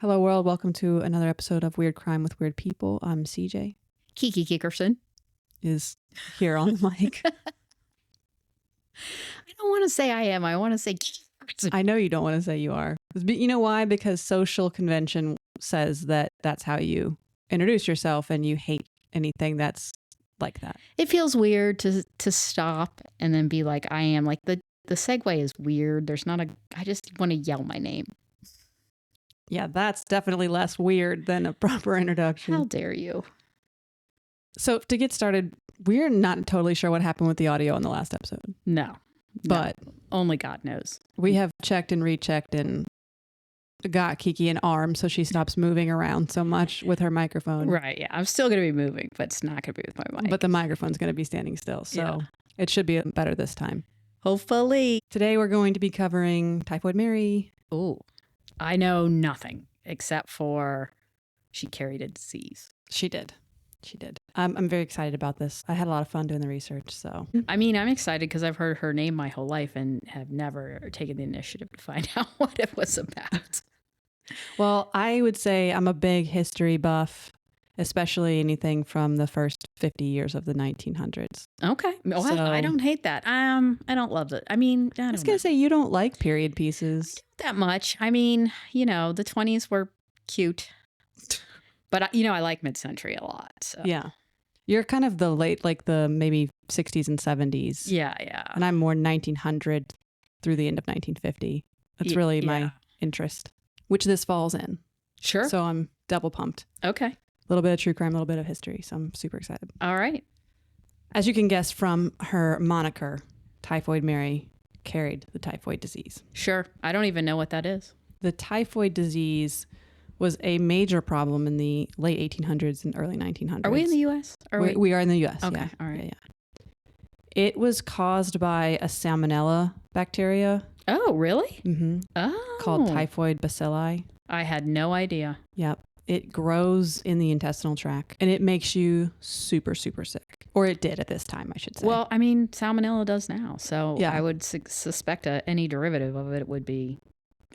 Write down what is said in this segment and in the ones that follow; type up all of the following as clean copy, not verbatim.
Hello, world. Welcome to another episode of Weird Crime with Weird People. I'm CJ. Kiki Kickerson Is here on the mic. I don't want to say I am. I want to say Kiki Kickerson. I know you don't want to say you are. You know why? Because social convention says that that's how you introduce yourself, and you hate anything that's like that. It feels weird to stop and then be like, I am. Like the segue is weird. There's not a. I just want to yell my name. Yeah, that's definitely less weird than a proper introduction. How dare you? So to get started, we're not totally sure what happened with the audio on the last episode. No. But only God knows. We have checked and rechecked and got Kiki an arm so she stops moving around so much with her microphone. Right. Yeah. I'm still going to be moving, but it's not going to be with my mic. But the microphone's going to be standing still. So It should be better this time. Hopefully. Today we're going to be covering Typhoid Mary. Oh, I know nothing except for she carried a disease. She did. I'm very excited about this. I had a lot of fun doing the research. So I mean, I'm excited because I've heard her name my whole life and have never taken the initiative to find out what it was about. Well, I would say I'm a big history buff, especially anything from the first 50 years of the 1900s. Okay. Well, So- I don't hate that. I don't love it. I mean, I I was don't going know to say you don't like period pieces. that much. I mean, the 20s were cute. But, I like mid-century a lot. So. Yeah. You're kind of the late, like the maybe 60s and 70s. Yeah. And I'm more 1900 through the end of 1950. That's really my interest, which this falls in. Sure. So I'm double pumped. Okay. A little bit of true crime, a little bit of history. So I'm super excited. All right. As you can guess from her moniker, Typhoid Mary carried the typhoid disease. Sure. I don't even know what that is. The typhoid disease was a major problem in the late 1800s and early 1900s. Are we in the U.S.? We are in the U.S. Okay. Yeah. All right. Yeah. It was caused by a salmonella bacteria. Oh, really? Mm-hmm. Oh. Called typhoid bacilli. I had no idea. Yep. It grows in the intestinal tract and it makes you super, super sick. Or it did at this time, I should say. Well, I mean, salmonella does now. So Yeah. I would suspect any derivative of it would be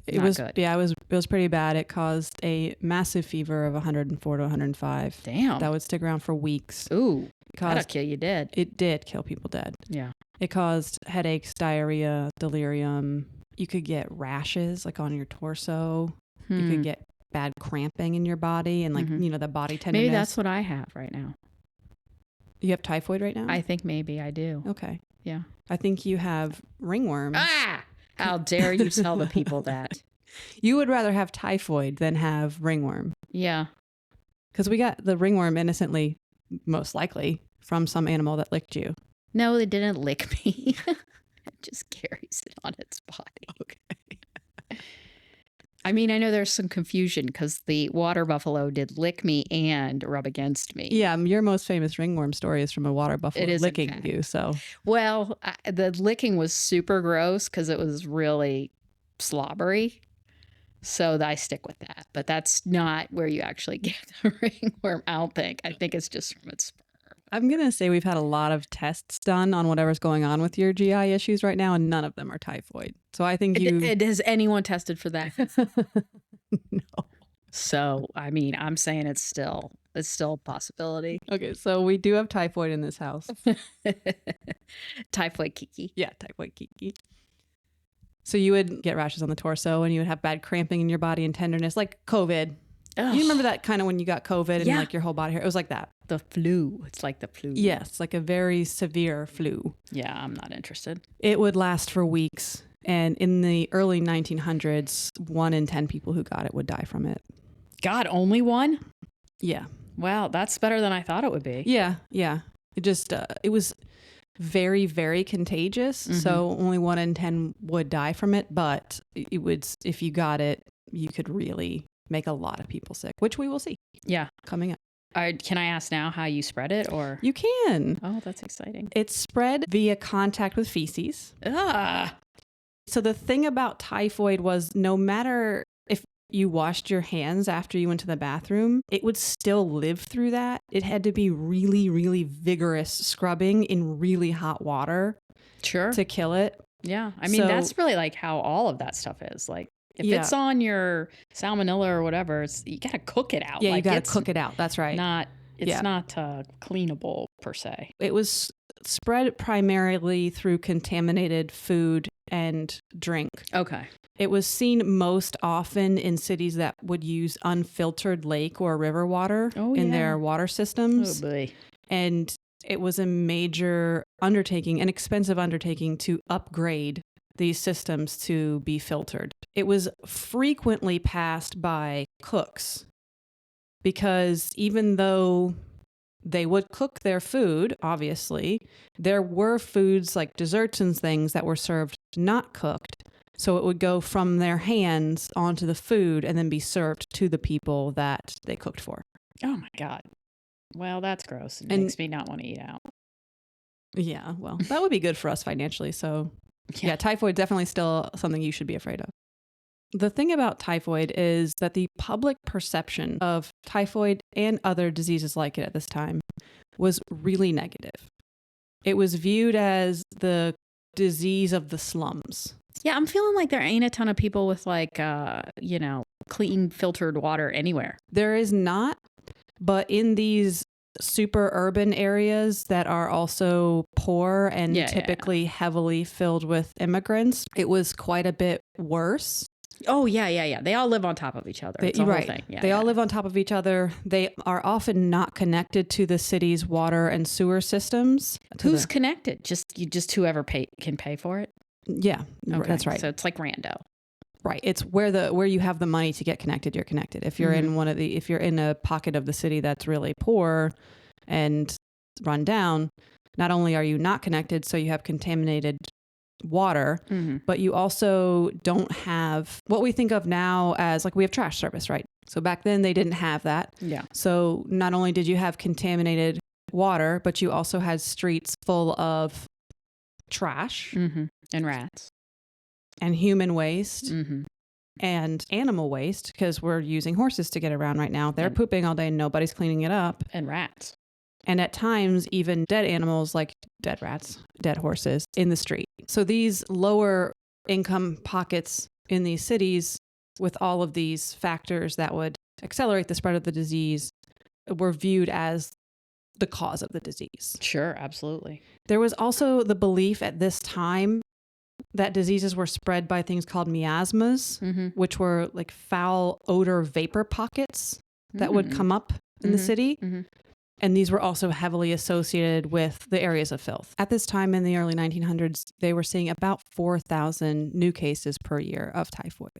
it not was good. Yeah, it was pretty bad. It caused a massive fever of 104 to 105. Damn. That would stick around for weeks. Ooh, that'll Caused, kill you dead. it did kill people dead. Yeah. It caused headaches, diarrhea, delirium. You could get rashes like on your torso. You could get bad cramping in your body and the body tenderness. Maybe that's what I have right now. You have typhoid right now? I think maybe I do. Okay. Yeah. I think you have ringworm. Ah! How dare you tell the people that? You would rather have typhoid than have ringworm. Yeah. Because we got the ringworm innocently, most likely, from some animal that licked you. No, it didn't lick me. It just carries it on its body. Okay. I mean, I know there's some confusion because the water buffalo did lick me and rub against me. Yeah, your most famous ringworm story is from a water buffalo It is, in licking fact. you. So Well, the licking was super gross because it was really slobbery. So I stick with that. But that's not where you actually get the ringworm, I don't think. I think it's just from its sperm. I'm going to say we've had a lot of tests done on whatever's going on with your GI issues right now, and none of them are typhoid. So I think you... Has anyone tested for that? No. So, I mean, I'm saying it's still a possibility. Okay, so we do have typhoid in this house. Typhoid Kiki. Yeah, typhoid Kiki. So you would get rashes on the torso and you would have bad cramping in your body and tenderness, like COVID. Ugh. You remember that kind of when you got COVID and Yeah. like your whole body hurt? It was like that. The flu. It's like the flu. Yes, like a very severe flu. Yeah, I'm not interested. It would last for weeks. And in the early 1900s, 1 in 10 people who got it would die from it. God, only one? Yeah. Wow, that's better than I thought it would be. Yeah. It just, it was very, very contagious. Mhm. So only 1 in 10 would die from it. But it would, if you got it, you could really make a lot of people sick, which we will see Yeah. coming up. Can I ask now how you spread it or? You can. Oh, that's exciting. It's spread via contact with feces. Ah. So the thing about typhoid was no matter if you washed your hands after you went to the bathroom, it would still live through that. It had to be really, really vigorous scrubbing in really hot water Sure. to kill it. Yeah. I mean, So- that's really like how all of that stuff is. Like, If it's on your salmonella or whatever, you got to cook it out. Yeah, like, you got to cook it out. That's right. It's not cleanable per se. It was spread primarily through contaminated food and drink. Okay. It was seen most often in cities that would use unfiltered lake or river water in their water systems. Oh, boy. And it was a major undertaking, an expensive undertaking to upgrade these systems to be filtered. It was frequently passed by cooks because even though they would cook their food, obviously, there were foods like desserts and things that were served not cooked. So it would go from their hands onto the food and then be served to the people that they cooked for. Oh, my God. Well, that's gross. It makes me not want to eat out. Yeah, well, that would be good for us financially. So yeah, typhoid definitely still something you should be afraid of. The thing about typhoid is that the public perception of typhoid and other diseases like it at this time was really negative. It was viewed as the disease of the slums. Yeah, I'm feeling like there ain't a ton of people with clean filtered water anywhere. There is not, but in these super urban areas that are also poor and typically heavily filled with immigrants, it was quite a bit worse. Oh, yeah. They all live on top of each other. It's a whole thing. Yeah, they all live on top of each other. They are often not connected to the city's water and sewer systems. Who's connected? Just whoever can pay for it? Yeah, okay. That's right. So it's like rando. Right. It's where you have the money to get connected, you're connected. If you're if you're in a pocket of the city that's really poor and run down, not only are you not connected, so you have contaminated water, but you also don't have what we think of now as like we have trash service, right? So back then they didn't have that. Yeah. So not only did you have contaminated water, but you also had streets full of trash and rats and human waste and animal waste, because we're using horses to get around right now. They're pooping all day and nobody's cleaning it up. And rats. And at times, even dead animals like dead rats, dead horses in the street. So these lower income pockets in these cities with all of these factors that would accelerate the spread of the disease were viewed as the cause of the disease. Sure, absolutely. There was also the belief at this time that diseases were spread by things called miasmas, which were like foul odor vapor pockets that would come up in the city. And these were also heavily associated with the areas of filth. At this time in the early 1900s, they were seeing about 4,000 new cases per year of typhoid.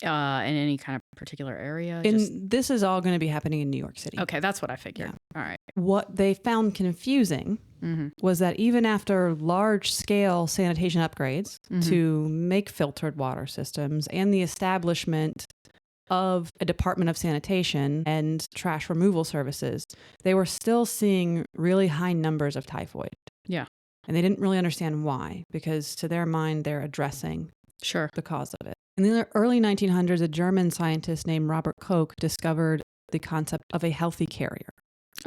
In any kind of particular area? This is all going to be happening in New York City. Okay, that's what I figured. Yeah. All right. What they found confusing was that even after large-scale sanitation upgrades to make filtered water systems and the establishment of a Department of Sanitation and trash removal services, they were still seeing really high numbers of typhoid. Yeah. And they didn't really understand why, because to their mind, they're addressing the cause of it. In the early 1900s, a German scientist named Robert Koch discovered the concept of a healthy carrier.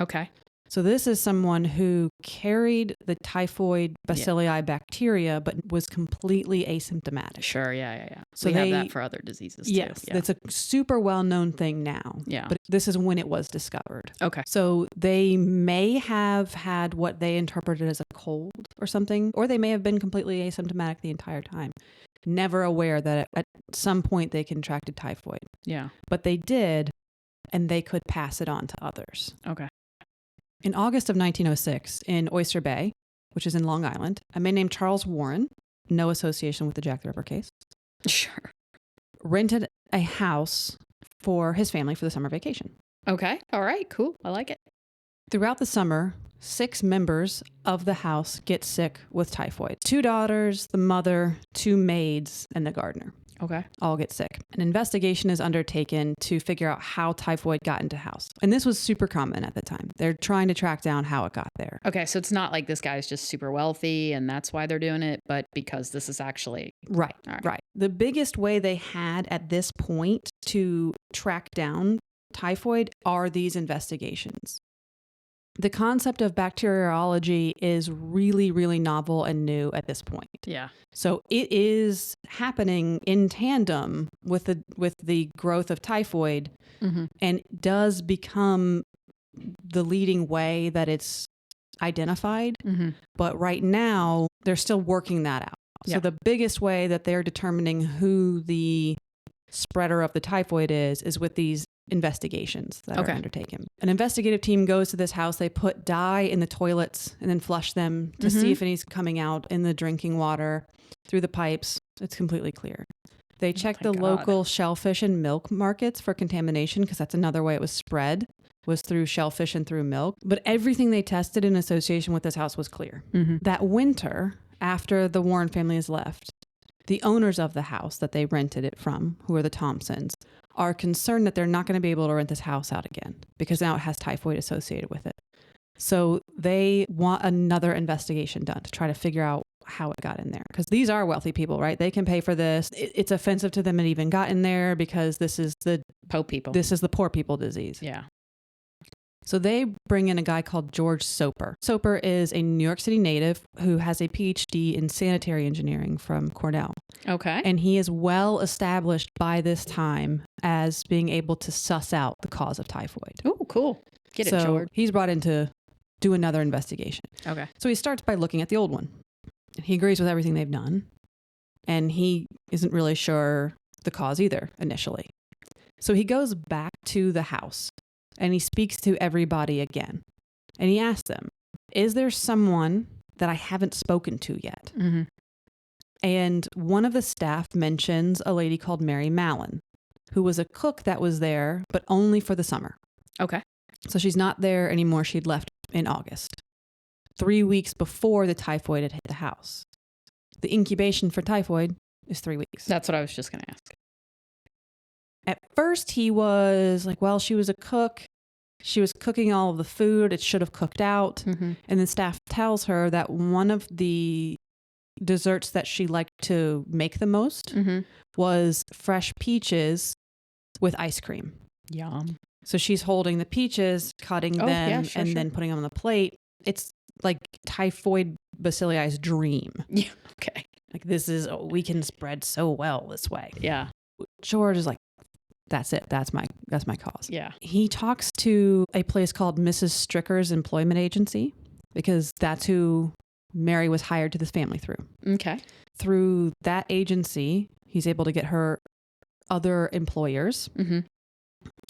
Okay. So this is someone who carried the typhoid bacilli bacteria, but was completely asymptomatic. Sure, yeah. So we have that for other diseases too. Yes, it's a super well-known thing now. Yeah. But this is when it was discovered. Okay. So they may have had what they interpreted as a cold or something, or they may have been completely asymptomatic the entire time, never aware that at some point they contracted typhoid. Yeah. But they did, and they could pass it on to others. Okay. In August of 1906, in Oyster Bay, which is in Long Island, a man named Charles Warren, no association with the Jack the Ripper case, rented a house for his family for the summer vacation. Okay. All right. Cool. I like it. Throughout the summer, 6 members of the house get sick with typhoid. 2 daughters, the mother, 2 maids, and the gardener. Okay. All get sick. An investigation is undertaken to figure out how typhoid got into house. And this was super common at the time. They're trying to track down how it got there. Okay, so it's not like this guy's just super wealthy and that's why they're doing it, but because this is actually... Right. The biggest way they had at this point to track down typhoid are these investigations. The concept of bacteriology is really, really novel and new at this point. Yeah. So it is happening in tandem with the growth of typhoid, and does become the leading way that it's identified. But right now, they're still working that out. So the biggest way that they're determining who the spreader of the typhoid is with these investigations that are undertaken. An investigative team goes to this house. They put dye in the toilets and then flush them to see if any's coming out in the drinking water through the pipes. It's completely clear. They check the local shellfish and milk markets for contamination, because that's another way it was spread, was through shellfish and through milk. But everything they tested in association with this house was clear. That winter, after the Warren family has left, the owners of the house that they rented it from, who are the Thompsons, are concerned that they're not going to be able to rent this house out again because now it has typhoid associated with it. So they want another investigation done to try to figure out how it got in there. Because these are wealthy people, right? They can pay for this. It's offensive to them it even got in there because this is the poor people. This is the poor people disease. Yeah. So they bring in a guy called George Soper. Soper is a New York City native who has a PhD in sanitary engineering from Cornell. Okay. And he is well established by this time as being able to suss out the cause of typhoid. Oh, cool. Get it, George. He's brought in to do another investigation. Okay. So he starts by looking at the old one. He agrees with everything they've done. And he isn't really sure the cause either initially. So he goes back to the house. And he speaks to everybody again. And he asks them, is there someone that I haven't spoken to yet? And one of the staff mentions a lady called Mary Mallon, who was a cook that was there, but only for the summer. Okay. So she's not there anymore. She'd left in August, 3 weeks before the typhoid had hit the house. The incubation for typhoid is 3 weeks. That's what I was just going to ask. At first, he was like, well, she was a cook. She was cooking all of the food. It should have cooked out. And the staff tells her that one of the desserts that she liked to make the most was fresh peaches with ice cream. Yum. So she's holding the peaches, cutting them, and then putting them on the plate. It's like typhoid bacilli's dream. Yeah. Okay. Like, we can spread so well this way. Yeah. George is like, that's it. That's my cause. Yeah. He talks to a place called Mrs. Stricker's Employment Agency, because that's who Mary was hired to this family through. Okay. Through that agency, he's able to get her other employers.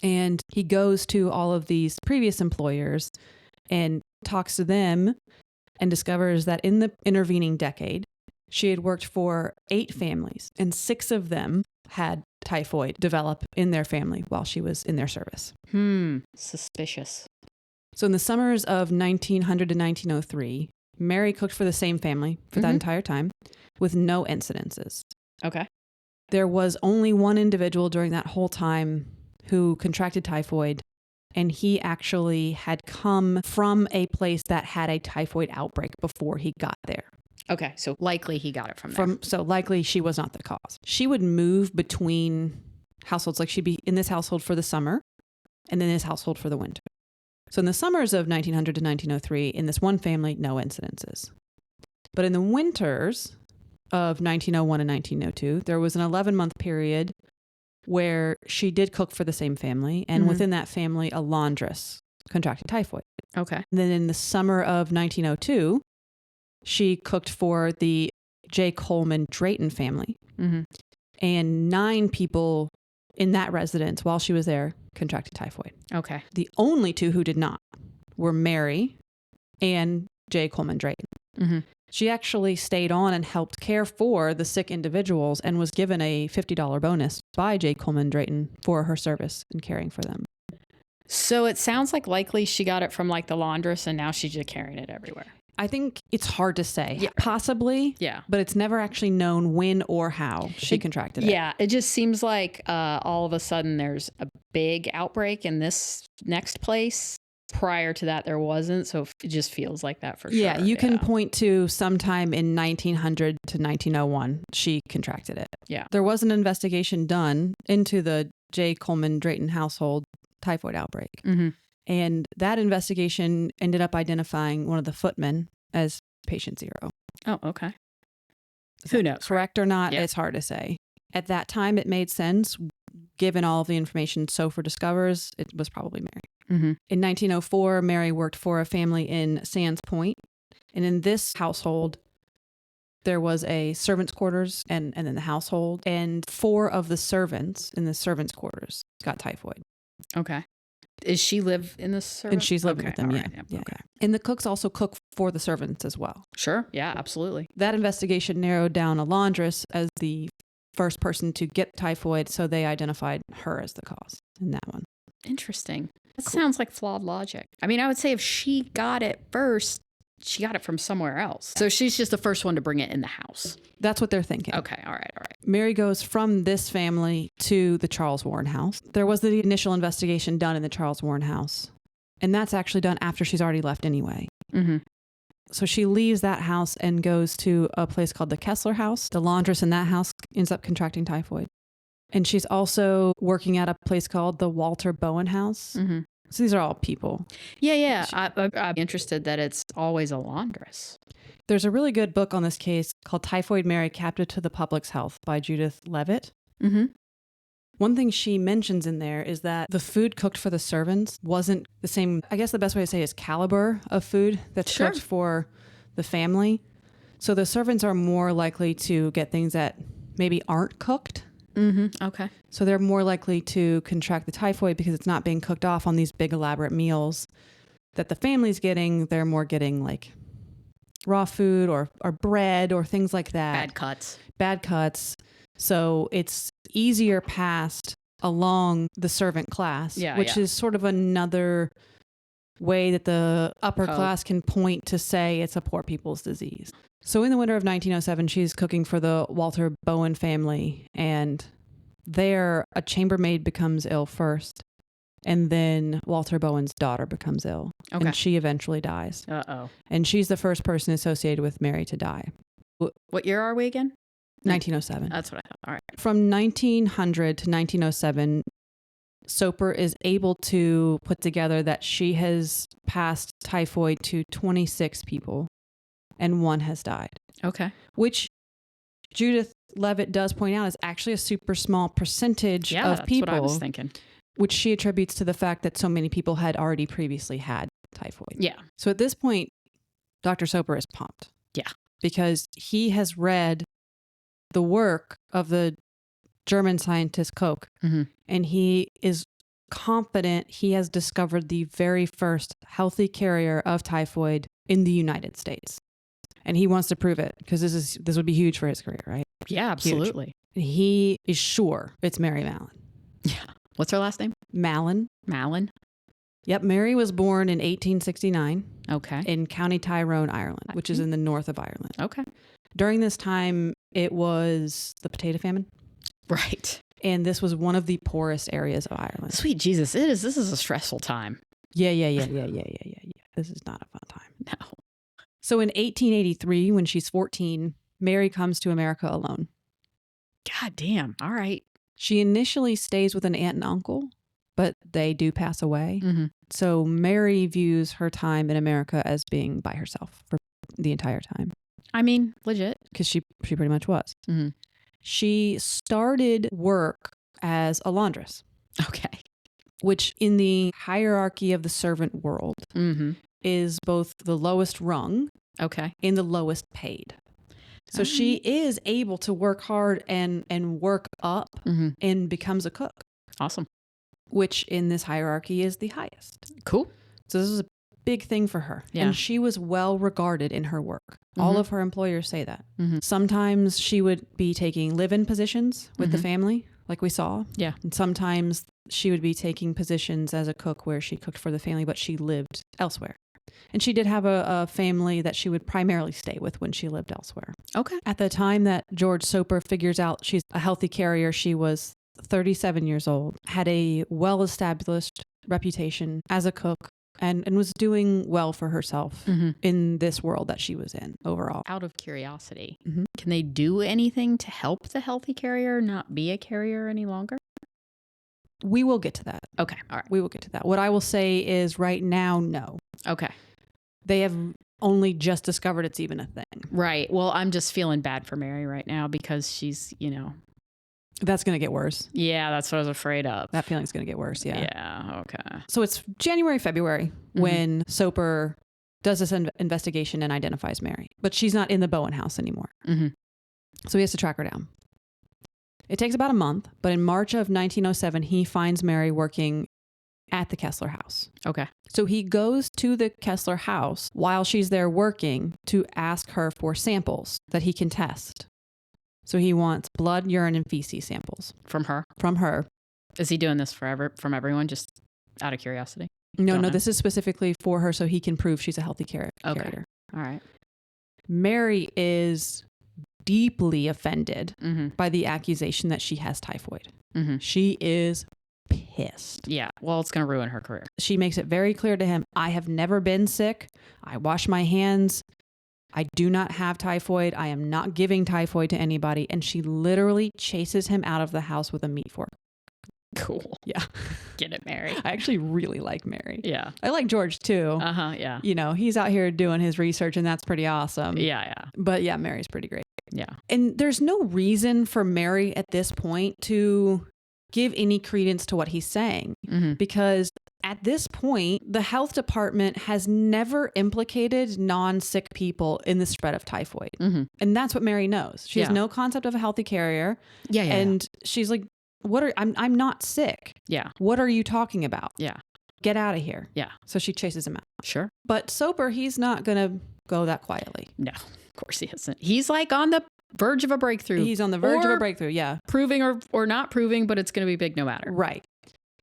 And he goes to all of these previous employers and talks to them and discovers that in the intervening decade, she had worked for 8 families, and 6 of them had typhoid develop in their family while she was in their service. Suspicious. So in the summers of 1900 to 1903, Mary cooked for the same family for that entire time with no incidences. Okay. There was only one individual during that whole time who contracted typhoid, and he actually had come from a place that had a typhoid outbreak before he got there. Okay, so likely he got it from there. So likely she was not the cause. She would move between households. Like, she'd be in this household for the summer and then this household for the winter. So in the summers of 1900 to 1903, in this one family, no incidences. But in the winters of 1901 and 1902, there was an 11-month period where she did cook for the same family. And within that family, a laundress contracted typhoid. Okay. And then in the summer of 1902, she cooked for the J. Coleman Drayton family. And 9 people in that residence while she was there contracted typhoid. Okay. The only 2 who did not were Mary and J. Coleman Drayton. She actually stayed on and helped care for the sick individuals and was given a $50 bonus by J. Coleman Drayton for her service in caring for them. So it sounds like likely she got it from like the laundress and now she's just carrying it everywhere. I think it's hard to say. Possibly. Yeah. But it's never actually known when or how she contracted it. Yeah. It just seems like all of a sudden there's a big outbreak in this next place. Prior to that, there wasn't. So it just feels like that for sure. Yeah. You can point to sometime in 1900 to 1901, she contracted it. Yeah. There was an investigation done into the J. Coleman Drayton household typhoid outbreak. And that investigation ended up identifying one of the footmen as patient 0. Oh, okay. Who knows? Correct or not, Yeah. it's hard to say. At that time, it made sense. Given all of the information Soper discovers, it was probably Mary. Mm-hmm. In 1904, Mary worked for a family in Sands Point. And in this household, there was a servant's quarters and then the household. And 4 of the servants in the servants' quarters got typhoid. Okay. Is she live in the servant? And she's living with them, yeah. Right, Yeah, okay. yeah. And the cooks also cook for the servants as well. Sure. Yeah, absolutely. That investigation narrowed down a laundress as the first person to get typhoid, so they identified her as the cause in that one. Interesting. That Cool. sounds like flawed logic. I mean, I would say if she got it first, she got it from somewhere else. So she's just the first one to bring it in the house. That's what they're thinking. Okay. All right. Mary goes from this family to the Charles Warren house. There was the initial investigation done in the Charles Warren house, and that's actually done after she's already left anyway. Mm-hmm. So she leaves that house and goes to a place called the Kessler house. The laundress in that house ends up contracting typhoid. And she's also working at a place called the Walter Bowen house. Mm-hmm. So these are all people. Yeah. I'm interested that it's always a laundress. There's a really good book on this case called Typhoid Mary, Captive to the Public's Health by Judith Leavitt. Mm-hmm. One thing she mentions in there is that the food cooked for the servants wasn't the same, I guess the best way to say is caliber of food that's Sure. cooked for the family. So the servants are more likely to get things that maybe aren't cooked. Mm-hmm. Okay. So they're more likely to contract the typhoid because it's not being cooked off on these big elaborate meals that the family's getting. They're more getting like raw food or bread or things like that. Bad cuts. So it's easier passed along the servant class, which is sort of another way that the upper class can point to say it's a poor people's disease. So in the winter of 1907, she's cooking for the Walter Bowen family, and there a chambermaid becomes ill first, and then Walter Bowen's daughter becomes ill, and she eventually dies. Uh-oh. And she's the first person associated with Mary to die. What year are we again? 1907. That's what I thought. All right. From 1900 to 1907, Soper is able to put together that she has passed typhoid to 26 people and 1 has died. Okay. Which Judith Leavitt does point out is actually a super small percentage of people. That's what I was thinking. Which she attributes to the fact that so many people had already previously had typhoid. Yeah. So at this point, Dr. Soper is pumped. Yeah. Because he has read the work of the German scientist Koch, and he is confident he has discovered the very first healthy carrier of typhoid in the United States. And he wants to prove it because this would be huge for his career, right? Yeah, absolutely. Huge. He is sure it's Mary Mallon. Yeah. What's her last name? Mallon. Yep. Mary was born in 1869. Okay. In County Tyrone, Ireland, which is in the north of Ireland. Okay. During this time, it was the potato famine. Right. And this was one of the poorest areas of Ireland. Sweet Jesus, this is a stressful time. Yeah. This is not a fun time. No. So in 1883, when she's 14, Mary comes to America alone. God damn. All right. She initially stays with an aunt and uncle, but they do pass away. Mm-hmm. So Mary views her time in America as being by herself for the entire time. I mean, legit. Because she pretty much was. Mm-hmm. She started work as a laundress. Okay. Which in the hierarchy of the servant world is both the lowest rung and the lowest paid. So she is able to work hard and work up and becomes a cook. Awesome. Which in this hierarchy is the highest. Cool. So this is a big thing for her. Yeah. And she was well regarded in her work. All of her employers say that. Sometimes she would be taking live-in positions with the family, like we saw. Yeah. And sometimes she would be taking positions as a cook where she cooked for the family, but she lived elsewhere. And she did have a family that she would primarily stay with when she lived elsewhere. Okay. At the time that George Soper figures out she's a healthy carrier, she was 37 years old, had a well-established reputation as a cook, and was doing well for herself in this world that she was in overall. Out of curiosity, can they do anything to help the healthy carrier not be a carrier any longer? We will get to that. Okay. All right. We will get to that. What I will say is right now, no. Okay. They have only just discovered it's even a thing. Right. Well, I'm just feeling bad for Mary right now because she's, That's going to get worse. Yeah, that's what I was afraid of. That feeling's going to get worse. Yeah. Yeah. Okay. So it's January, February when Soper does this investigation and identifies Mary, but she's not in the Bowen house anymore. So he has to track her down. It takes about a month, but in March of 1907, he finds Mary working at the Kessler house. Okay. So he goes to the Kessler house while she's there working to ask her for samples that he can test. So he wants blood, urine, and feces samples. From her? From her. Is he doing this from everyone, just out of curiosity? No, this is specifically for her so he can prove she's a healthy carrier. Okay. All right. Mary is deeply offended by the accusation that she has typhoid. She is pissed. Yeah. Well, it's going to ruin her career. She makes it very clear to him, I have never been sick. I wash my hands. I do not have typhoid. I am not giving typhoid to anybody. And she literally chases him out of the house with a meat fork. Cool. Yeah. Get it, Mary. I actually really like Mary. Yeah. I like George too. Yeah. He's out here doing his research and that's pretty awesome. Yeah. But yeah, Mary's pretty great. Yeah. And there's no reason for Mary at this point to give any credence to what he's saying because at this point, the health department has never implicated non-sick people in the spread of typhoid. And that's what Mary knows. She has no concept of a healthy carrier. Yeah. And she's like, I'm not sick. Yeah. What are you talking about? Yeah. Get out of here. Yeah. So she chases him out. Sure. But Soper, he's not going to go that quietly. No, of course he isn't. He's like on the verge of a breakthrough. He's on the verge of a breakthrough. Yeah. Proving or not proving, but it's going to be big no matter. Right.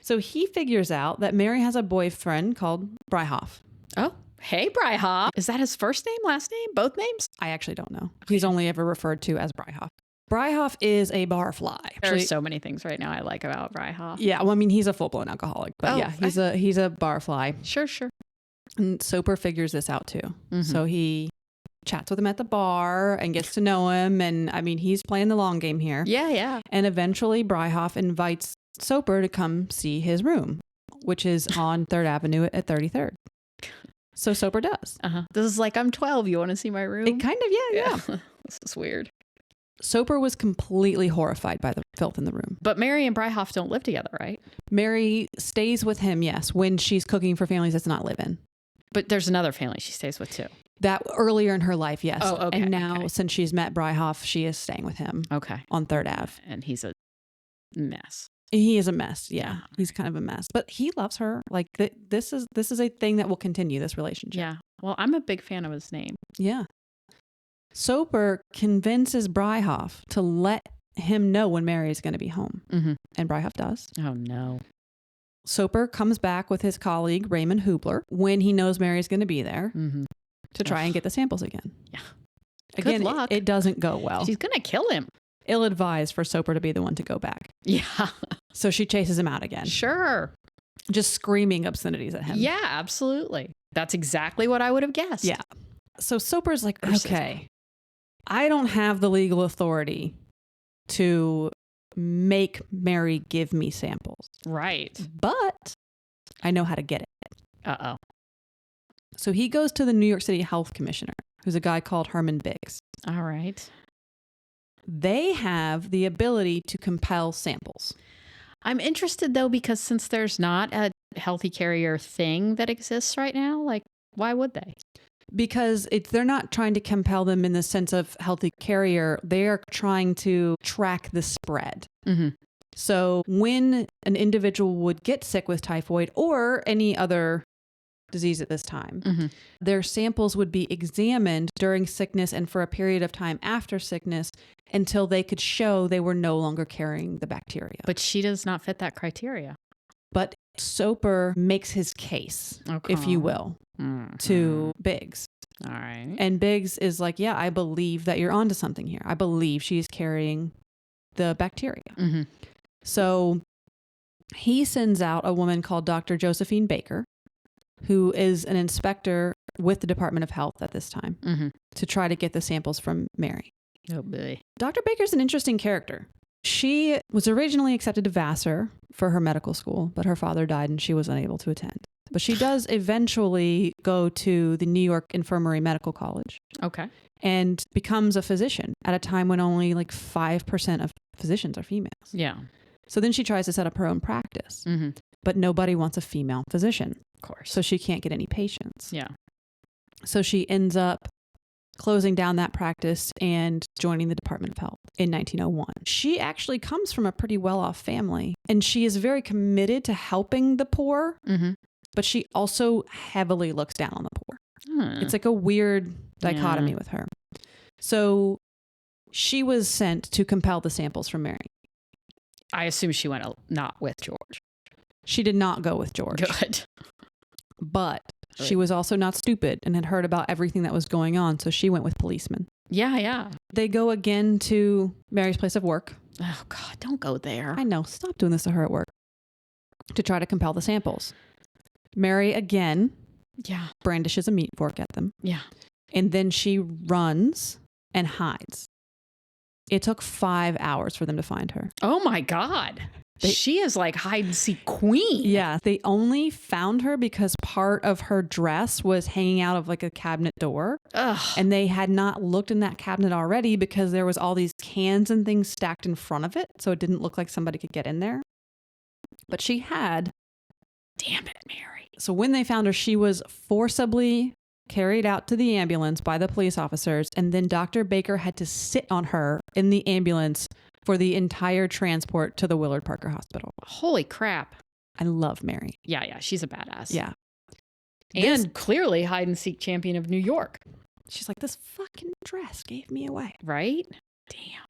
So he figures out that Mary has a boyfriend called Bryhoff. Oh, hey, Bryhoff. Is that his first name, last name, both names? I actually don't know. He's only ever referred to as Bryhoff. Bryhoff is a barfly. There's so many things right now I like about Bryhoff. Yeah, well, I mean, he's a full-blown alcoholic, but he's a barfly. Sure. And Soper figures this out too. So he chats with him at the bar and gets to know him. And I mean, he's playing the long game here. Yeah. And eventually Bryhoff invites Soper to come see his room, which is on 3rd Avenue at 33rd. So Soper does. This is like, I'm 12. You want to see my room? It kind of, yeah. This is weird. Soper was completely horrified by the filth in the room. But Mary and Bryhoff don't live together, right? Mary stays with him, yes, when she's cooking for families that's not live-in. But there's another family she stays with too. That earlier in her life, yes. Oh, okay. And now, since she's met Bryhoff, she is staying with him. Okay. On 3rd Ave. And he's a mess. He is a mess. Yeah. He's kind of a mess. But he loves her. Like this is a thing that will continue, this relationship. Yeah. Well, I'm a big fan of his name. Yeah. Soper convinces Bryhoff to let him know when Mary is going to be home. And Bryhoff does. Oh, no. Soper comes back with his colleague, Raymond Hubler, when he knows Mary's going to be there to try and get the samples again. Yeah. Again, Good luck. It doesn't go well. She's going to kill him. Ill-advised for Soper to be the one to go back. Yeah. So she chases him out again. Sure. Just screaming obscenities at him. Yeah, absolutely. That's exactly what I would have guessed. Yeah. So Soper's like, okay, I don't have the legal authority to make Mary give me samples. Right. But I know how to get it. Uh-oh. So he goes to the New York City Health Commissioner, who's a guy called Herman Biggs. All right. They have the ability to compel samples. I'm interested, though, because since there's not a healthy carrier thing that exists right now, like, why would they? Because they're not trying to compel them in the sense of healthy carrier. They are trying to track the spread. So when an individual would get sick with typhoid or any other disease at this time, their samples would be examined during sickness and for a period of time after sickness until they could show they were no longer carrying the bacteria. But she does not fit that criteria. But Soper makes his case, if you will, to Biggs. All right. And Biggs is like, yeah, I believe that you're onto something here. I believe she's carrying the bacteria. So he sends out a woman called Dr. Josephine Baker, who is an inspector with the Department of Health at this time, to try to get the samples from Mary. Oh, boy. Dr. Baker's an interesting character. She was originally accepted to Vassar for her medical school, but her father died and she was unable to attend. But she does eventually go to the New York Infirmary Medical College. Okay. And becomes a physician at a time when only like 5% of physicians are females. Yeah. So then she tries to set up her own practice, but nobody wants a female physician. Of course. So she can't get any patients. Yeah. So she ends up closing down that practice and joining the Department of Health in 1901. She actually comes from a pretty well-off family, and she is very committed to helping the poor, but she also heavily looks down on the poor. It's like a weird dichotomy with her. So she was sent to compel the samples from Mary. I assume she went not with George. She did not go with George. Good. But she was also not stupid and had heard about everything that was going on, so she went with policemen. Yeah, yeah. They go again to Mary's place of work. Oh, God, don't go there. I know. Stop doing this to her at work. To try to compel the samples. Mary again brandishes a meat fork at them. Yeah. And then she runs and hides. It took 5 hours for them to find her. Oh, my God. She is like hide and seek queen. Yeah. They only found her because part of her dress was hanging out of like a cabinet door. Ugh. And they had not looked in that cabinet already because there was all these cans and things stacked in front of it. So it didn't look like somebody could get in there. But she had. Damn it, Mary. So when they found her, she was forcibly carried out to the ambulance by the police officers. And then Dr. Baker had to sit on her in the ambulance for the entire transport to the Willard Parker Hospital. Holy crap. I love Mary. Yeah, yeah. She's a badass. Yeah. And clearly hide and seek champion of New York. She's like, this fucking dress gave me away. Right? Damn.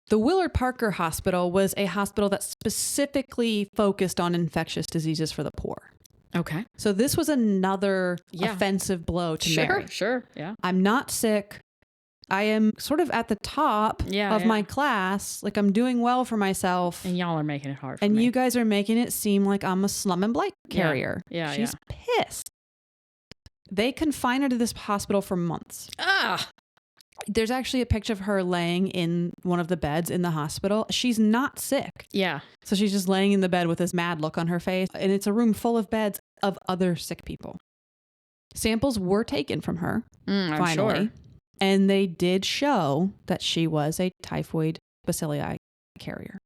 The Willard Parker Hospital was a hospital that specifically focused on infectious diseases for the poor. Okay. So this was another offensive blow to Mary. Sure. Yeah. I'm not sick. I am sort of at the top of my class. Like, I'm doing well for myself. And y'all are making it hard for me. me. You guys are making it seem like I'm a slum and blight carrier. Yeah. She's pissed. They confine her to this hospital for months. There's actually a picture of her laying in one of the beds in the hospital. She's not sick. Yeah. So she's just laying in the bed with this mad look on her face. And it's a room full of beds of other sick people. Samples were taken from her, finally. Sure. And they did show that she was a typhoid bacilli carrier.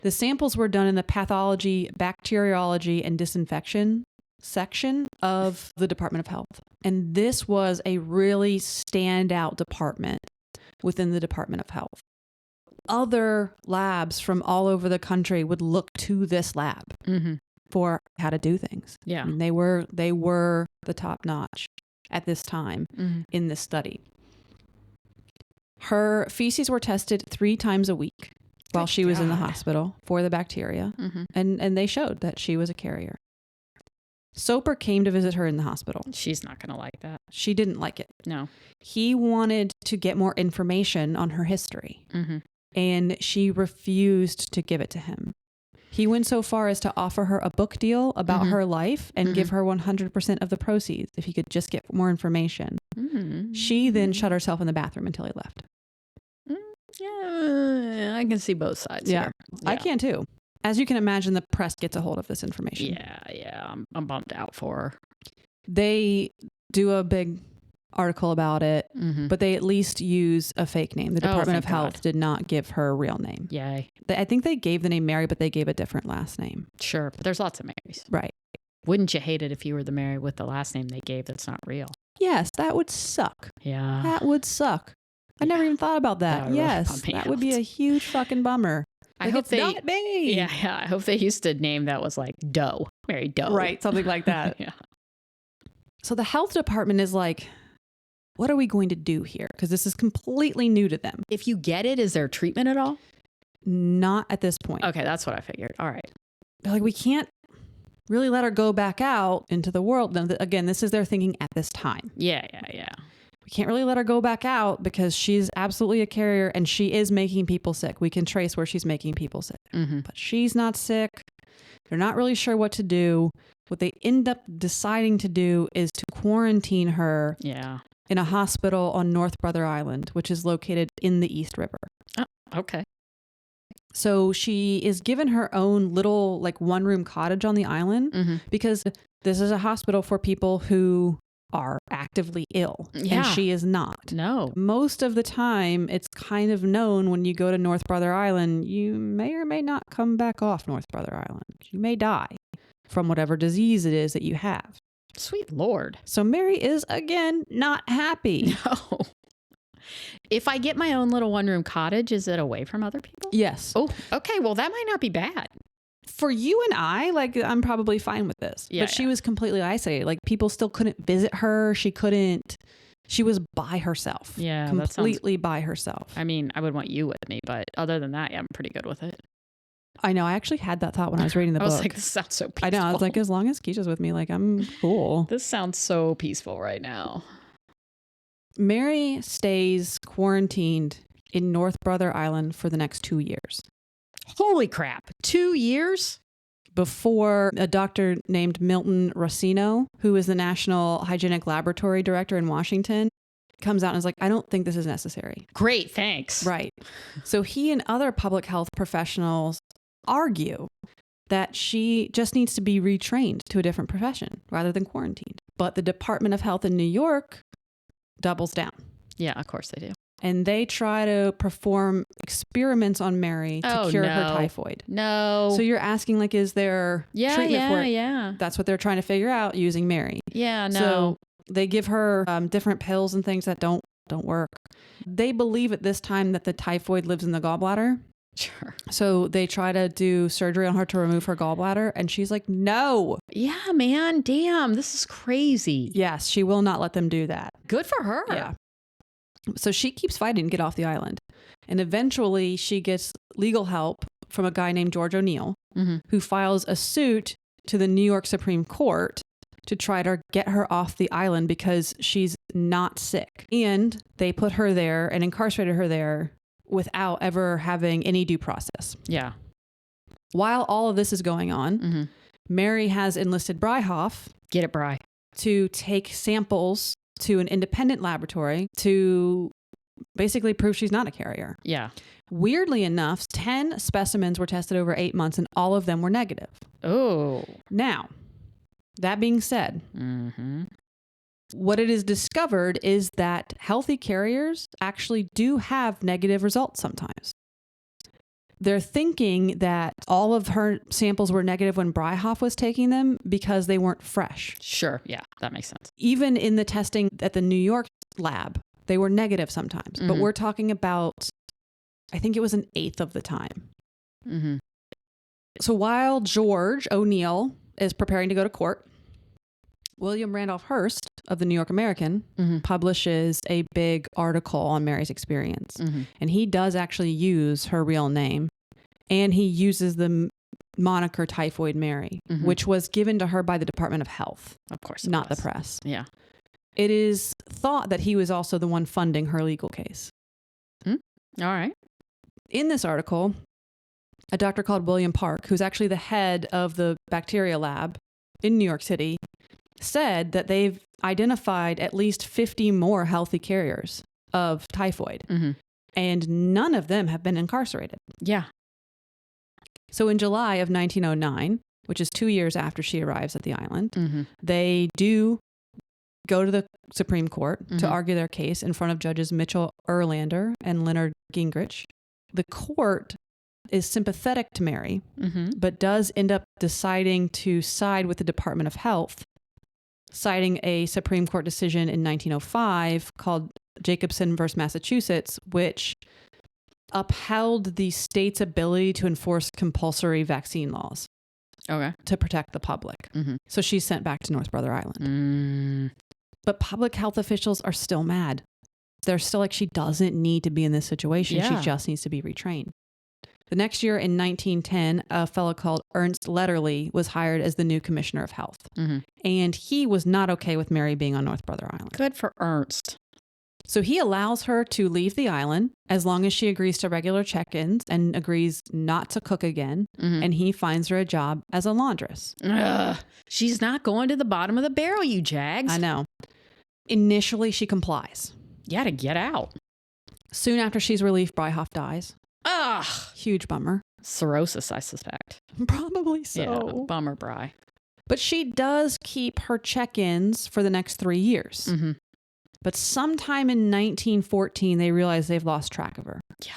The samples were done in the pathology, bacteriology, and disinfection section of the Department of Health. And this was a really standout department within the Department of Health. Other labs from all over the country would look to this lab for how to do things. Yeah. I mean, they were the top notch at this time in this study. Her feces were tested 3 times a week while she was in the hospital for the bacteria. And they showed that she was a carrier. Soper came to visit her in the hospital. She's not going to like that. She didn't like it. No. He wanted to get more information on her history. And she refused to give it to him. He went so far as to offer her a book deal about her life and give her 100% of the proceeds if he could just get more information. She then shut herself in the bathroom until he left. Yeah, I can see both sides here. I can too. As you can imagine, the press gets a hold of this information. Yeah. I'm bummed out for her. They do a big article about it, but they at least use a fake name. The Department of Health did not give her a real name. Yay. I think they gave the name Mary, but they gave a different last name. Sure, but there's lots of Marys. Right. Wouldn't you hate it if you were the Mary with the last name they gave that's not real? Yes, that would suck. Yeah. That would suck. I never even thought about that. That Yes, that would be a huge fucking bummer. I hope they not me. Yeah. I hope they used a name that was like Doe. Mary Doe. Right, something like that. Yeah. So the health department is like, what are we going to do here? Because this is completely new to them. If you get it, is there treatment at all? Not at this point. Okay, that's what I figured. All right. They're like, we can't really let her go back out into the world. Now, again, this is their thinking at this time. Yeah. We can't really let her go back out because she's absolutely a carrier and she is making people sick. We can trace where she's making people sick. But she's not sick. They're not really sure what to do. What they end up deciding to do is to quarantine her in a hospital on North Brother Island, which is located in the East River. Okay. So she is given her own little like one-room cottage on the island because this is a hospital for people who are actively ill. Yeah. And she is not. No. Most of the time, it's kind of known when you go to North Brother Island, you may or may not come back off North Brother Island. You may die from whatever disease it is that you have. Sweet Lord. So Mary is, again, not happy. No. If I get my own little one-room cottage, is it away from other people? Yes. Oh, okay. Well, that might not be bad. For you and I, like, I'm probably fine with this. Yeah, but she was completely isolated. Like, people still couldn't visit her. She was by herself. Yeah. Completely by herself. I mean, I would want you with me, but other than that, yeah, I'm pretty good with it. I know. I actually had that thought when I was reading the book. I was like, this sounds so peaceful. I know. I was like, as long as Keisha's with me, like, I'm cool. This sounds so peaceful right now. Mary stays quarantined in North Brother Island for the next 2 years. Holy crap. 2 years? Before a doctor named Milton Rossino, who is the National Hygienic Laboratory Director in Washington, comes out and is like, I don't think this is necessary. Great, thanks. Right. So he and other public health professionals argue that she just needs to be retrained to a different profession rather than quarantined. But the Department of Health in New York doubles down. Yeah, of course they do. And they try to perform experiments on Mary to cure her typhoid. No. So you're asking, like, is there treatment for it? Yeah. That's what they're trying to figure out using Mary. Yeah, no. So they give her different pills and things that don't work. They believe at this time that the typhoid lives in the gallbladder. Sure. So they try to do surgery on her to remove her gallbladder. And she's like, no. Yeah, man. Damn, this is crazy. Yes, she will not let them do that. Good for her. Yeah. So she keeps fighting to get off the island. And eventually she gets legal help from a guy named George O'Neill, who files a suit to the New York Supreme Court to try to get her off the island because she's not sick. And they put her there and incarcerated her there without ever having any due process. Yeah. While all of this is going on, Mary has enlisted Bryhoff. Get it, Bry. To take samples to an independent laboratory to basically prove she's not a carrier. Yeah. Weirdly enough, 10 specimens were tested over 8 months and all of them were negative. Oh. Now, that being said, what it is discovered is that healthy carriers actually do have negative results sometimes. They're thinking that all of her samples were negative when Bryhoff was taking them because they weren't fresh. Sure. Yeah, that makes sense. Even in the testing at the New York lab, they were negative sometimes. But we're talking about, I think it was an eighth of the time. So while George O'Neill is preparing to go to court, William Randolph Hearst of the New York American publishes a big article on Mary's experience. And he does actually use her real name. And he uses the moniker Typhoid Mary, which was given to her by the Department of Health. Of course. Not the press. Yeah. It is thought that he was also the one funding her legal case. All right. In this article, a doctor called William Park, who's actually the head of the bacteria lab in New York City, said that they've identified at least 50 more healthy carriers of typhoid, and none of them have been incarcerated. Yeah. So in July of 1909, which is 2 years after she arrives at the island, they do go to the Supreme Court to argue their case in front of Judges Mitchell Erlander and Leonard Gingrich. The court is sympathetic to Mary, but does end up deciding to side with the Department of Health, citing a Supreme Court decision in 1905 called Jacobson versus Massachusetts, which upheld the state's ability to enforce compulsory vaccine laws to protect the public. So she's sent back to North Brother Island. But public health officials are still mad. They're still like, she doesn't need to be in this situation. Yeah. She just needs to be retrained. The next year in 1910, a fellow called Ernst Letterly was hired as the new commissioner of health. And he was not okay with Mary being on North Brother Island. Good for Ernst. So he allows her to leave the island as long as she agrees to regular check-ins and agrees not to cook again. And he finds her a job as a laundress. Ugh, she's not going to the bottom of the barrel, you jags. I know. Initially, she complies. Yeah, to get out. Soon after she's relieved, Bryhoff dies. Ugh. Huge bummer. Cirrhosis, I suspect. Probably so. Yeah, bummer, Bri. But she does keep her check-ins for the next 3 years. Mm-hmm. But sometime in 1914, they realize they've lost track of her. Yeah.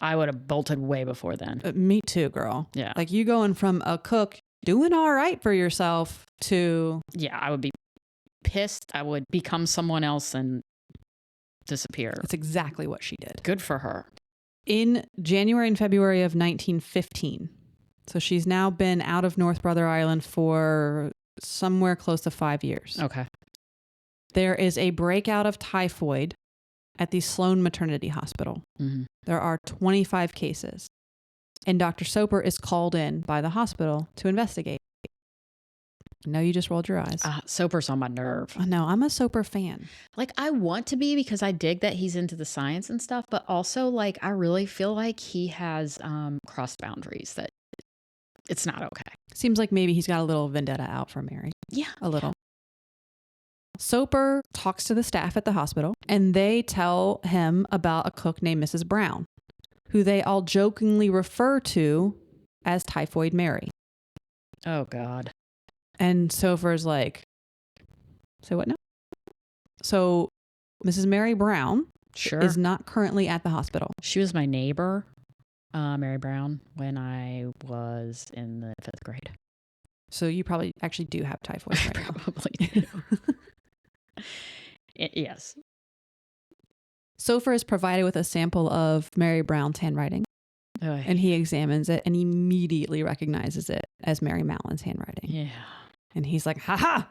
I would have bolted way before then. Me too, girl. Yeah. Like you going from a cook doing all right for yourself to... Yeah, I would be pissed. I would become someone else and disappear. That's exactly what she did. Good for her. In January and February of 1915. So she's now been out of North Brother Island for somewhere close to 5 years. Okay. There is a breakout of typhoid at the Sloan Maternity Hospital. Mm-hmm. There are 25 cases. And Dr. Soper is called in by the hospital to investigate. No, you just rolled your eyes. Soper's on my nerve. No, I'm a Soper fan. Like, I want to be because I dig that he's into the science and stuff, but also, like, I really feel like he has crossed boundaries that it's not okay. Seems like maybe he's got a little vendetta out for Mary. Yeah. A little. Soper talks to the staff at the hospital, and they tell him about a cook named Mrs. Brown, who they all jokingly refer to as Typhoid Mary. Oh, God. And Soper's like, say what now? So Mrs. Mary Brown is not currently at the hospital. She was my neighbor, Mary Brown, when I was in the 5th grade. So you probably actually do have typhoid right now. Probably do. Yes. Soper is provided with a sample of Mary Brown's handwriting, and he examines it and immediately recognizes it as Mary Mallon's handwriting. Yeah. And he's like, ha-ha!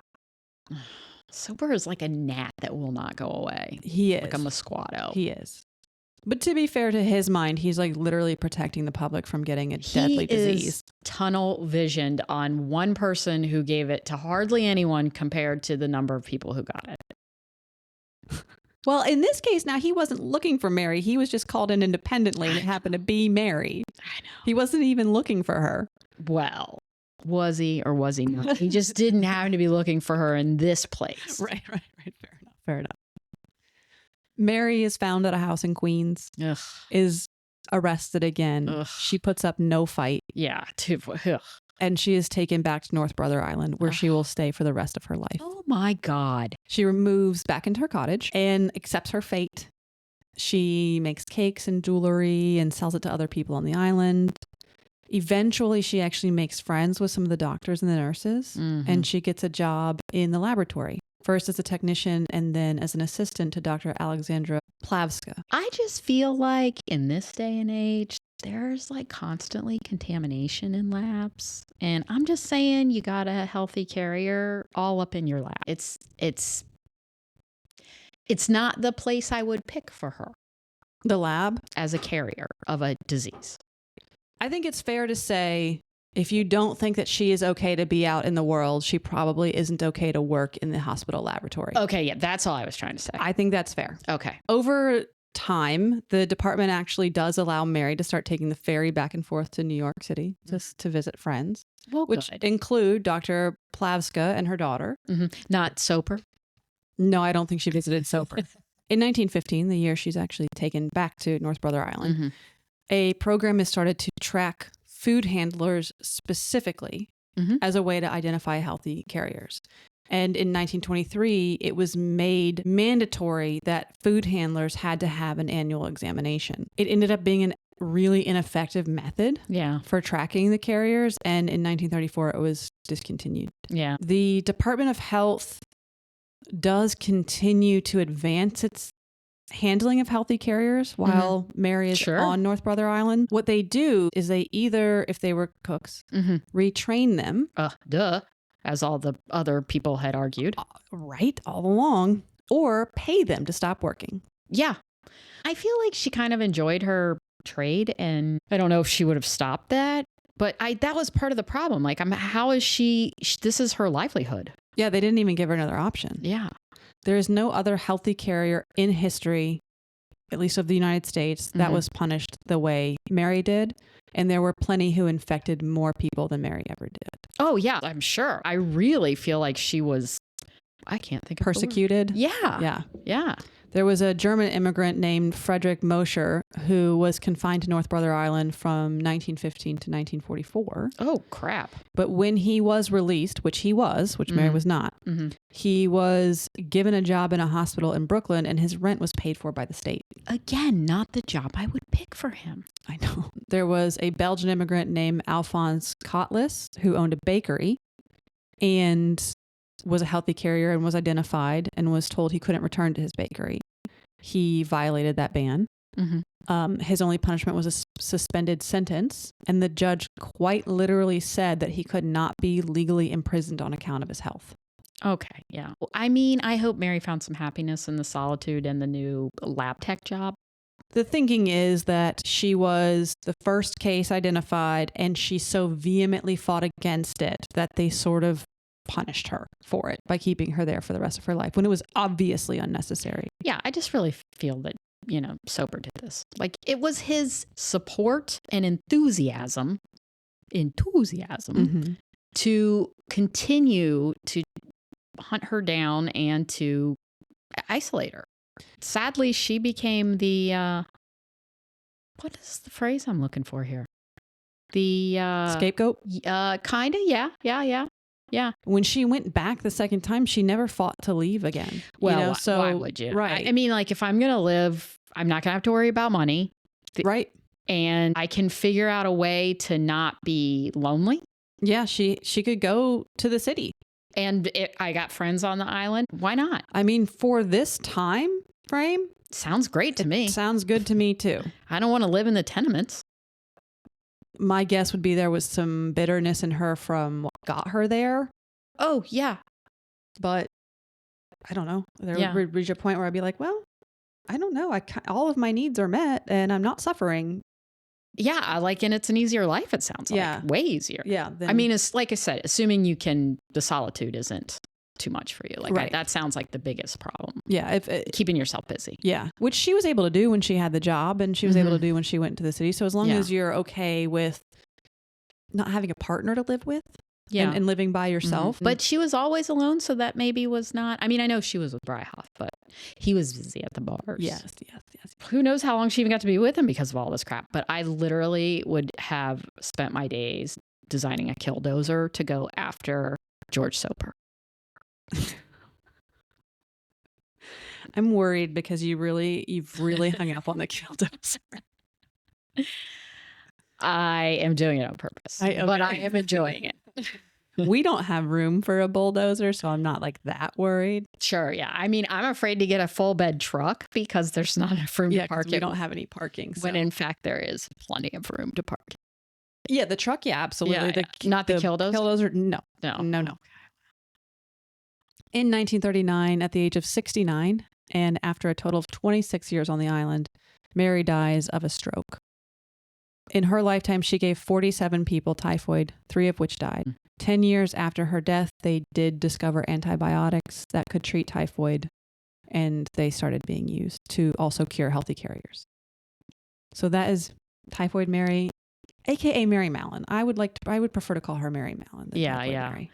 Soper is like a gnat that will not go away. He is. Like a mosquito. He is. But to be fair to his mind, he's like literally protecting the public from getting a deadly disease. He is tunnel visioned on one person who gave it to hardly anyone compared to the number of people who got it. Well, in this case, now he wasn't looking for Mary. He was just called in independently and it happened to be Mary. I know. He wasn't even looking for her. Well, was he or was he not? He just didn't happen to be looking for her in this place. Right. Fair enough. Mary is found at a house in Queens, is arrested again. Ugh. She puts up no fight. Yeah. And she is taken back to North Brother Island, where she will stay for the rest of her life. Oh, my God. She moves back into her cottage and accepts her fate. She makes cakes and jewelry and sells it to other people on the island. Eventually, she actually makes friends with some of the doctors and the nurses, and she gets a job in the laboratory. First as a technician and then as an assistant to Dr. Alexandra Plavska. I just feel like in this day and age, there's like constantly contamination in labs. And I'm just saying, you got a healthy carrier all up in your lab. It's not the place I would pick for her. The lab? As a carrier of a disease. I think it's fair to say, if you don't think that she is okay to be out in the world, she probably isn't okay to work in the hospital laboratory. Okay, yeah, that's all I was trying to say. I think that's fair. Okay. Over time, the department actually does allow Mary to start taking the ferry back and forth to New York City just to visit friends, which include Dr. Plavska and her daughter. Not Soper? No, I don't think she visited Soper. In 1915, the year she's actually taken back to North Brother Island, a program is started to track food handlers specifically as a way to identify healthy carriers. And in 1923, it was made mandatory that food handlers had to have an annual examination. It ended up being a really ineffective method for tracking the carriers. And in 1934, it was discontinued. Yeah. The Department of Health does continue to advance its handling of healthy carriers while Mary is on North Brother Island. What they do is they either, if they were cooks, retrain them. As all the other people had argued. Right, all along. Or pay them to stop working. Yeah. I feel like she kind of enjoyed her trade, and I don't know if she would have stopped that. But that was part of the problem. Like, how is this is her livelihood. Yeah, they didn't even give her another option. Yeah. There is no other healthy carrier in history, at least of the United States, that was punished the way Mary did. And there were plenty who infected more people than Mary ever did. Oh, yeah, I'm sure. I really feel like she was, I can't think of persecuted. Yeah. Yeah. Yeah. There was a German immigrant named Friedrich Mosher who was confined to North Brother Island from 1915 to 1944. Oh, crap. But when he was released, which Mary was not, he was given a job in a hospital in Brooklyn and his rent was paid for by the state. Again, not the job I would pick for him. I know. There was a Belgian immigrant named Alphonse Kotlis who owned a bakery and was a healthy carrier and was identified and was told he couldn't return to his bakery. He violated that ban. His only punishment was a suspended sentence, and the judge quite literally said that he could not be legally imprisoned on account of his health. Okay, yeah. Well, I mean, I hope Mary found some happiness in the solitude and the new lab tech job. The thinking is that she was the first case identified, and she so vehemently fought against it that they sort of punished her for it by keeping her there for the rest of her life when it was obviously unnecessary. Yeah, I just really feel that, Soper did this. Like, it was his support and enthusiasm to continue to hunt her down and to isolate her. Sadly, she became the, what is the phrase I'm looking for here? The scapegoat? Kind of, yeah. When she went back the second time, she never fought to leave again. Well, so why would you? Right. I mean, like, if I'm going to live, I'm not going to have to worry about money. Right. And I can figure out a way to not be lonely. Yeah, she could go to the city. And I got friends on the island. Why not? I mean, for this time frame. Sounds great to me. Sounds good to me too. I don't want to live in the tenements. My guess would be there was some bitterness in her from what got her there. Oh, yeah. But I don't know. There would reach a point where I'd be like, well, I don't know. all of my needs are met and I'm not suffering. Yeah. And it's an easier life, it sounds like. Way easier. Yeah. I mean, it's like I said, assuming the solitude isn't too much for you. Like that sounds like the biggest problem. Yeah. Keeping yourself busy. Yeah. Which she was able to do when she had the job and she was able to do when she went to the city. So as long as you're okay with not having a partner to live with and living by yourself. But she was always alone. So that maybe was not, I mean, I know she was with Bryhoff, but he was busy at the bars. Yes. Who knows how long she even got to be with him because of all this crap. But I literally would have spent my days designing a killdozer to go after George Soper. I'm worried because you've really hung up on the killdozer. I am doing it on purpose, but I am enjoying it. We don't have room for a bulldozer, so I'm not like that worried. Sure, yeah. I mean, I'm afraid to get a full bed truck because there's not enough room to park. We don't have any parking. So. When in fact there is plenty of room to park. Yeah, the truck, yeah, absolutely. Yeah, not the killdozer? Killdozer, no. In 1939, at the age of 69, and after a total of 26 years on the island, Mary dies of a stroke. In her lifetime, she gave 47 people typhoid, 3 of which died. 10 years after her death, they did discover antibiotics that could treat typhoid, and they started being used to also cure healthy carriers. So that is Typhoid Mary, aka Mary Mallon. I would prefer to call her Mary Mallon than Typhoid Mary.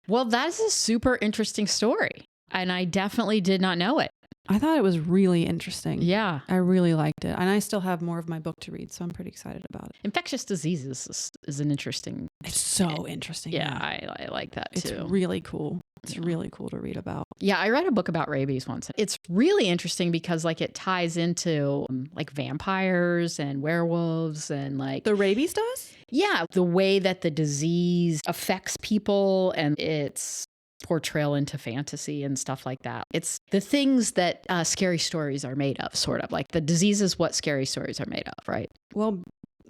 Well, that is a super interesting story, and I definitely did not know it. I thought it was really interesting. Yeah. I really liked it. And I still have more of my book to read, so I'm pretty excited about it. Infectious diseases is an interesting... It's so interesting. Yeah, I like that too. It's really cool. It's really cool to read about. Yeah, I read a book about rabies once. It's really interesting because it ties into vampires and werewolves and The rabies does? Yeah, the way that the disease affects people and its portrayal into fantasy and stuff like that. It's the things that scary stories are made of, sort of. Like the disease is what scary stories are made of, right? Well,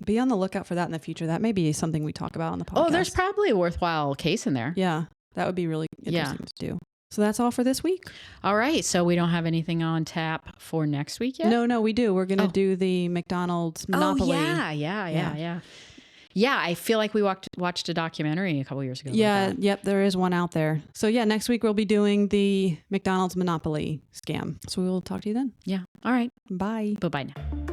be on the lookout for that in the future. That may be something we talk about on the podcast. Oh, there's probably a worthwhile case in there. Yeah, that would be really interesting to do. So that's all for this week. All right. So we don't have anything on tap for next week yet? No, we do. We're going to do the McDonald's Monopoly. Oh, yeah. Yeah, I feel like we watched a documentary a couple years ago. Yeah, yep, there is one out there. So yeah, next week we'll be doing the McDonald's Monopoly scam. So we will talk to you then. Yeah. All right. Bye. Bye-bye now.